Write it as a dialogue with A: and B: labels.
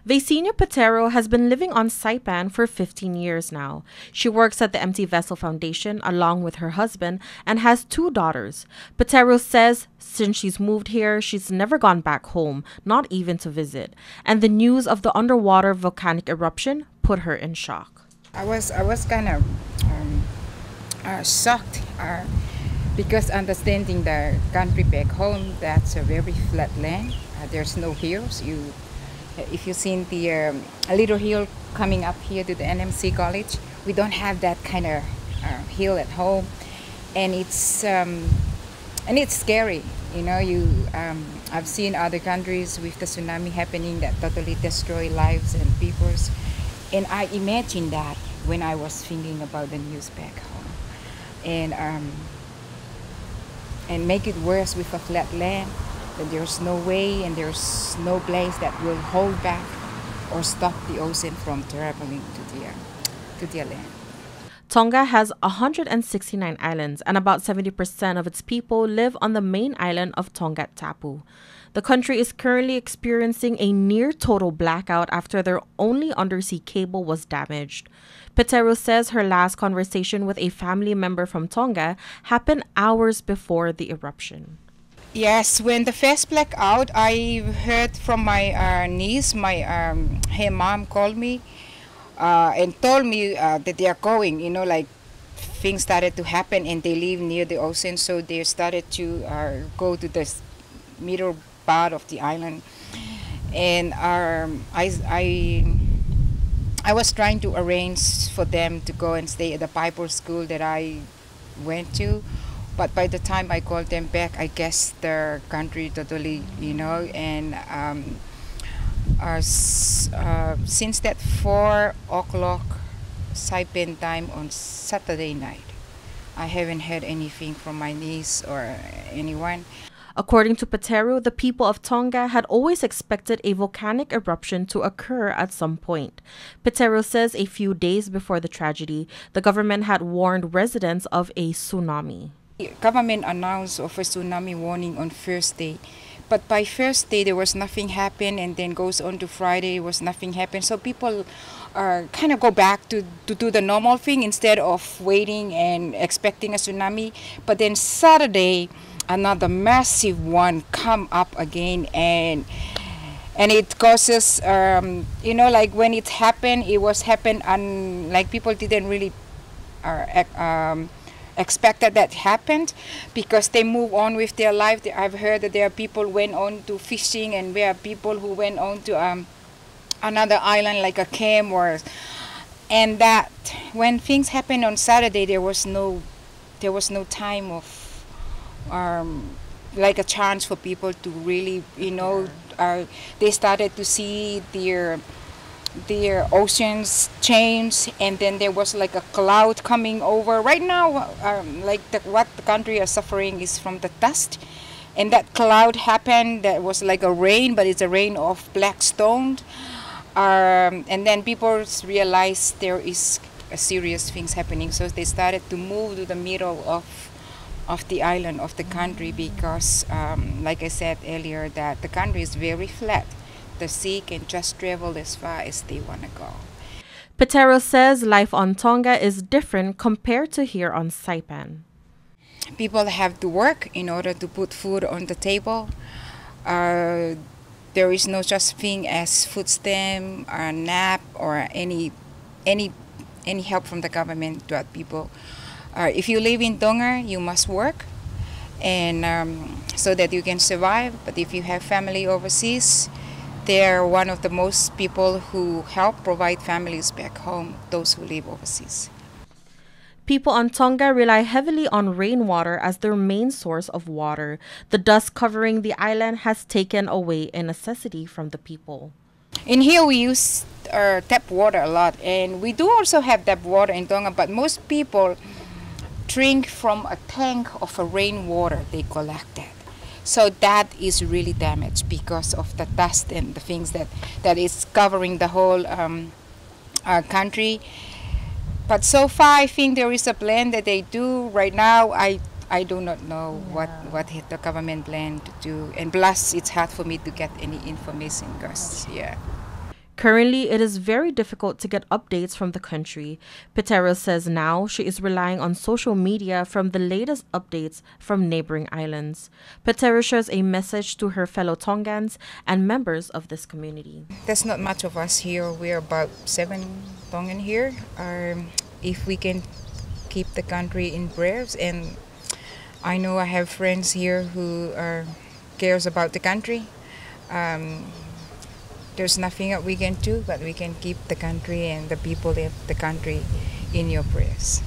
A: Veisinia Peteru has been living on Saipan for 15 years now. She works at the Empty Vessel Foundation along with her husband and has 2 daughters. Peteru says since she's moved here, she's never gone back home, not even to visit. And the news of the underwater volcanic eruption put her in shock.
B: I was kind of shocked because understanding the country back home, that's a very flat land. There's no hills. If you've seen the a little hill coming up here to the NMC College, we don't have that kind of hill at home, and it's scary. You know, I've seen other countries with the tsunami happening that totally destroy lives and people's, and I imagine that when I was thinking about the news back home, and make it worse with a flat land. That there's no way and there's no place that will hold back or stop the ocean from traveling to their land.
A: Tonga has 169 islands and about 70% of its people live on the main island of Tonga Tapu. The country is currently experiencing a near total blackout after their only undersea cable was damaged. Peteru says her last conversation with a family member from Tonga happened hours before the eruption.
B: Yes, when the first blackout, I heard from my niece, her mom called me and told me that they are going, you know, like things started to happen and they live near the ocean, so they started to go to the middle part of the island. And I was trying to arrange for them to go and stay at the Bible school that I went to. But by the time I called them back, I guess the country totally, you know, and since that 4 o'clock Saipan time on Saturday night, I haven't heard anything from my niece or anyone.
A: According to Peteru, the people of Tonga had always expected a volcanic eruption to occur at some point. Peteru says a few days before the tragedy, the government had warned residents of a tsunami.
B: The government announced of a tsunami warning on Thursday, but by Thursday there was nothing happen, and then goes on to Friday was nothing happen. So people kind of go back to do the normal thing instead of waiting and expecting a tsunami. But then Saturday, another massive one come up again, and it causes you know, like when it happened, it was happened and like people didn't really expected that happened because they move on with their life. I've heard that there are people who went on to fishing, and there are people who went on to another island like a camp, and that when things happened on Saturday, there was no time of like a chance for people to really, you know, they started to see their oceans change, and then there was like a cloud coming over. Right now, what the country is suffering is from the dust, and that cloud happened. That was like a rain, but it's a rain of black stone. And then people realized there is a serious things happening, so they started to move to the middle of the island of the country because, like I said earlier, that the country is very flat. The sea can just travel as far as they want to go.
A: Peteru says life on Tonga is different compared to here on Saipan.
B: People have to work in order to put food on the table. There is no such thing as food stamp or NAP or any help from the government to people. If you live in Tonga, you must work, and so that you can survive. But if you have family overseas, they're one of the most people who help provide families back home, those who live overseas.
A: People on Tonga rely heavily on rainwater as their main source of water. The dust covering the island has taken away a necessity from the people.
B: In here we use tap water a lot, and we do also have tap water in Tonga, but most people drink from a tank of a rainwater they collected. So that is really damaged because of the dust and the things that is covering the whole country. But so far, I think there is a plan that they do. Right now, I do not know what the government plan to do. And plus, it's hard for me to get any information because, yeah.
A: Currently, it is very difficult to get updates from the country. Peteru says now she is relying on social media from the latest updates from neighboring islands. Peteru shares a message to her fellow Tongans and members of this community.
B: There's not much of us here. We're about 7 Tongan here. If we can keep the country in prayers, and I know I have friends here who cares about the country. There's nothing that we can do, but we can keep the country and the people of the country in your prayers.